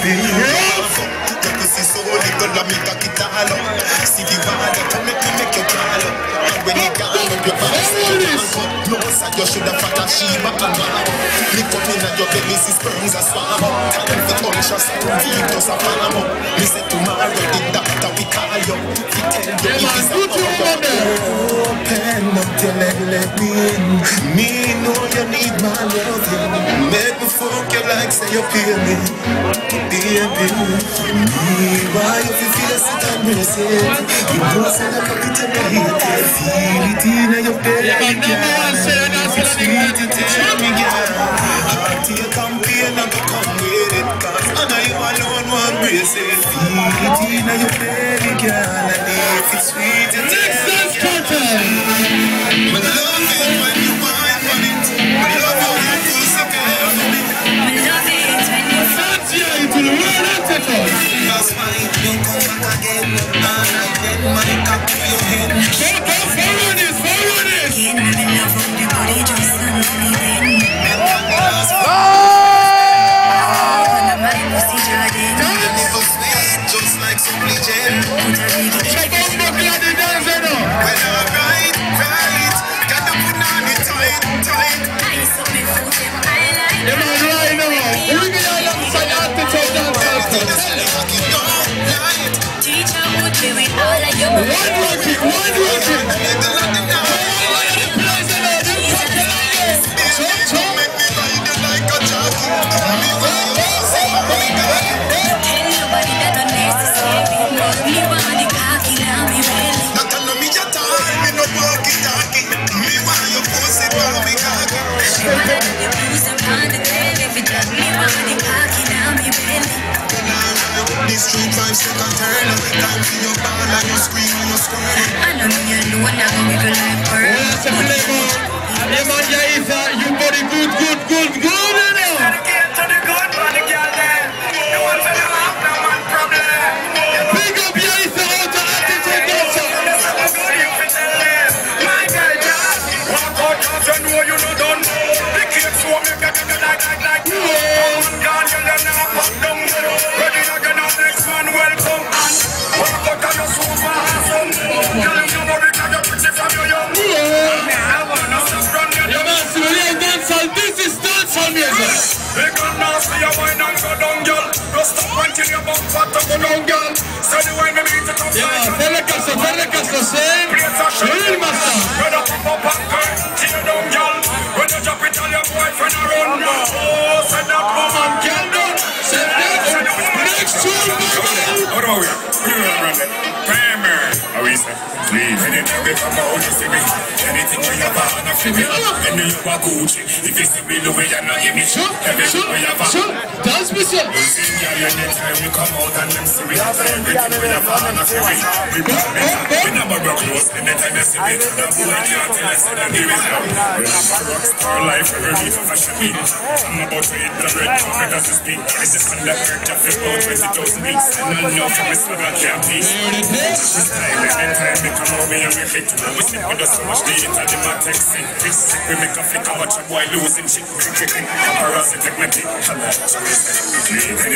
pussy so little, I make a guitar up. See the ball, to make you call up. And when you call up, your body say no, sir, you should have fought a sheep and man. Lick up in your belly, see sperms a swallow. Tell them the conscious and feet just a follow. Me say tomorrow, the doctor we call you. He tell you if it's a open up your leg, let me in. Me know you need my love, yeah. Make me fuck you like say you feel me, baby. Why you feel sick and mercy? You know say like a bit of hate. Feel it in your belly, girl. It's sweet to tell me, girl. Heart to your campaign and come with it, cause I know you alone want brace it. Feel it in your belly, girl. And if it's sweet to tell me, but love it when you want it. But love how you do so carefully. But love it when you fancy it to the world and take us. That's why you come back again. And I get my cock to your head. Follow this. Again, I'm in love with the body just unbelieving. Just like some legend. Check out the bloody dancer now. Well, right. Gotta put on it tight. I saw me foot in my line. The man right now. We be alongside Artichoke dancers. Teacher would be with all of you. One working. Make me ride you like a jockey. These street vibes take a turn. Time for your ball and you scream and you squirm. I know you know now we go like bird. Yeah, man, you body good now. Dedicate to the good man, the girl there. The one for the half, no man problem. Big up your Ether out to Artichoke dancer. My girl, just walk out, cause you know you know done. The kids so make a like you. Girl, you never pop down. Ready again, our next man, welcome. Walk out and you're super awesome. Girl, you know because you're pretty from your young. This is dancehall music. They can now see your wine and go down, girl. Go stop until your bum fat to go down, girl. Steady wine, me beat it up. Yeah, tell the castle, say. Real master. When you pop up and girl, tear down, girl. When you drop it, tell your boyfriend around. Oh, send that woman, girl, down. Send that next to you. What are we? What are we running? Primer. How is it? Please. Anything we come out, you see me. Anything we have on, I feel me. And you are Gucci. If you see me, the way you're not give me. Everything we have on. Dance me, sir. You see me, anytime we come out and them see me. Everything we have on, I feel me. We put me. We never rock close. Anytime they see me. The boy can't tell us that they will have. Rockstar life, every week of fashion me. I'm about to eat the red carpet as we speak. This is on the earth, just about 20,000 weeks. And I know from this one I can't be. This time, anytime we come over and we hit. We sleep with us so much, the internet man texting. We make a flick and watch a boy losing shit. Paparazzi take my thing.